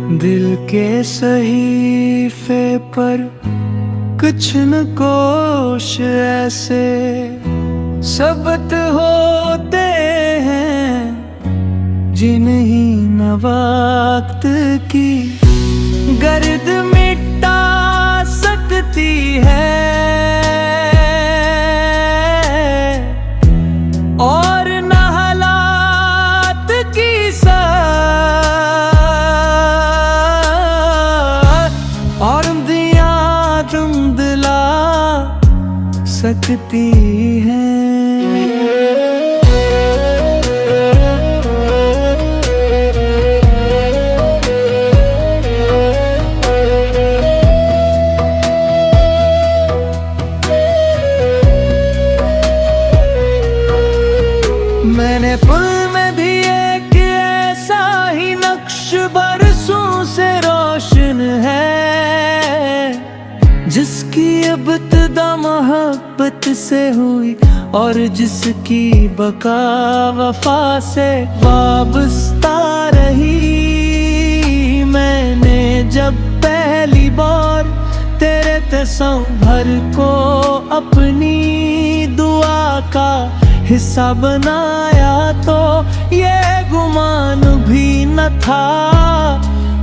दिल के सहीफे पर कुछ न कुछ ऐसे शब्द होते हैं जिन्हीं न वक्त की गर्द मिटा सकती है और न हालात की और दिया धुंधला सकती है। मैंने पुल में भी एक ऐसा ही नक्श बरसों से रोशन है, जिसकी इब्तिदा मोहब्बत से हुई और जिसकी बका वफा से वाबस्ता रही। मैंने जब पहली बार तेरे तस्वर को अपनी दुआ का हिस्सा बनाया तो ये गुमान भी न था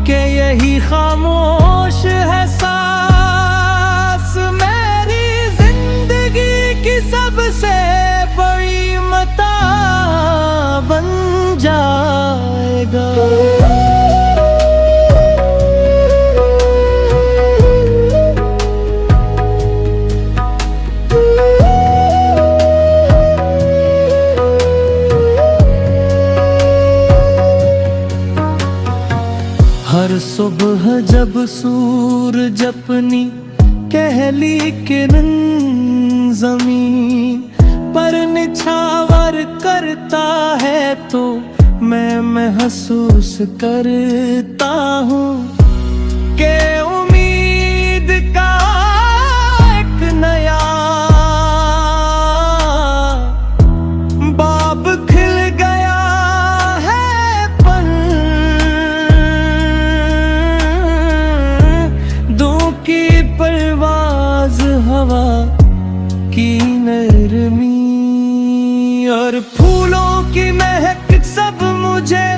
कि यही खामोश है सांस मेरी जिंदगी की सबसे बड़ी मता बन जाएगा। हर सुबह जब सूरज अपनी कहली किरण जमीन पर निछावर करता है तो मैं महसूस करता हूँ कि उम्मीद का एक नया बाब खिल गया है। पन की परवाज हवा की नरमी और फूलों की महक सब मुझे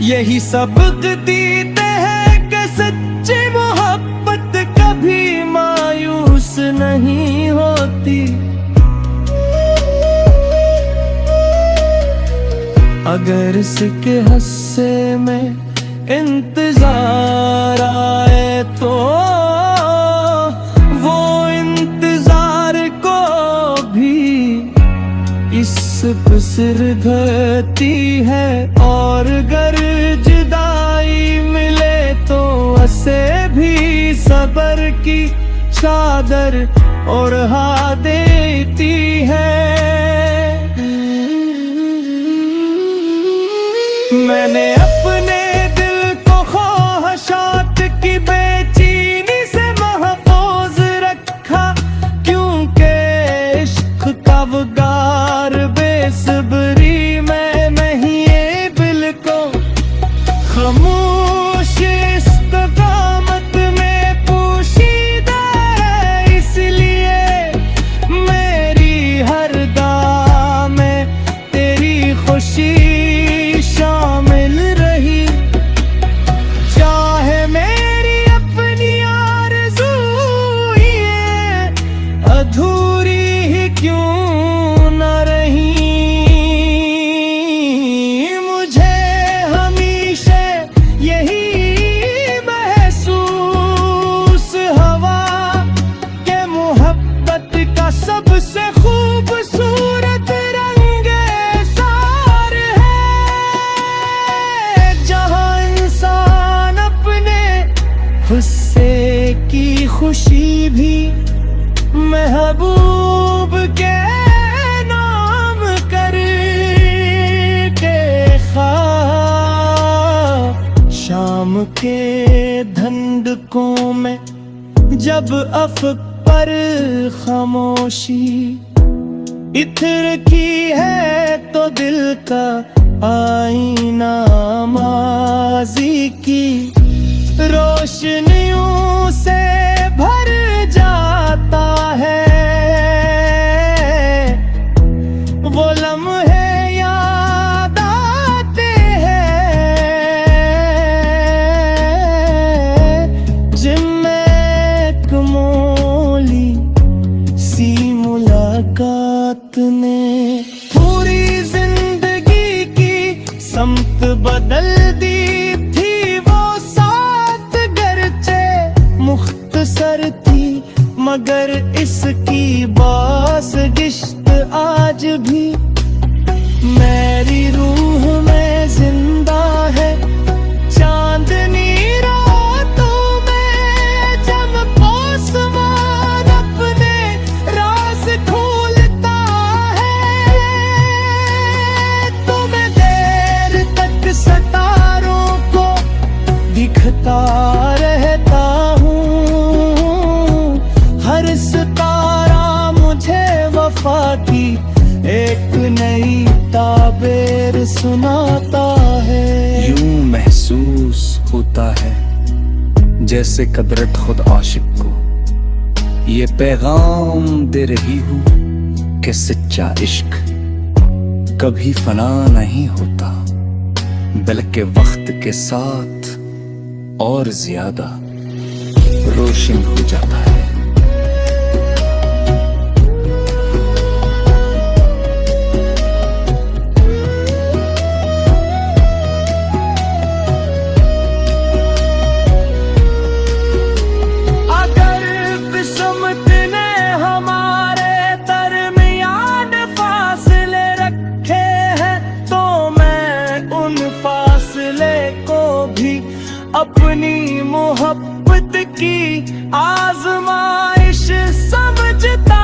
यही सबक देते हैं कि सच्ची मोहब्बत कभी मायूस नहीं होती। अगर इसके हस्से में इंतजार आए तो सिर धरती है और गर जुदाई मिले तो उसे भी सबर की चादर ओढ़ा देती है। मैंने अपने दिल को ख्वाहिशात की बेचैनी से महफूज रखा क्योंकि इश्क का वगार बेसब्री में नहीं ये बिल्कुल खामोश इस्तकामत में पोशीदा है। इसलिए मेरी हर दा में तेरी खुशी शामिल रही। चाहे मेरी अपनी आरज़ू ये अधूरी ही क्यों सबसे खूबसूरत रंग सार है जहां इंसान अपने गुस्से की खुशी भी महबूब के नाम करके खा। शाम के धंधकों में जब पर खामोशी इत्र की है तो दिल का आईना माजी की रोशनियों से भर जाता है। वो लम्हे याद आते हैं जिनमें एक मोली सी मुलाकात ने पूरी जिंदगी की समत बदल दी थी। वो साथ गरचे मुख्तसर थी मगर इसकी बास गिश्त आज भी मेरी रूह में जिंदा है। चांदनी रातों में जब आसमान अपने राज खोलता है, तो मैं देर तक सितारों को दिखता रहता हूँ। हर सितारा मुझे वफा की एक नई ताबीर सुनाता है। यूं महसूस होता है जैसे कदरत खुद आशिक को ये पैगाम दे रही हूँ कि सच्चा इश्क कभी फना नहीं होता, बल्कि वक्त के साथ और ज्यादा रोशन हो जाता है। अगर किस्मत ने हमारे दरमियान फासले रखे हैं, तो मैं उन फासले को भी अपनी मोहब्बत की आजमाइश समझता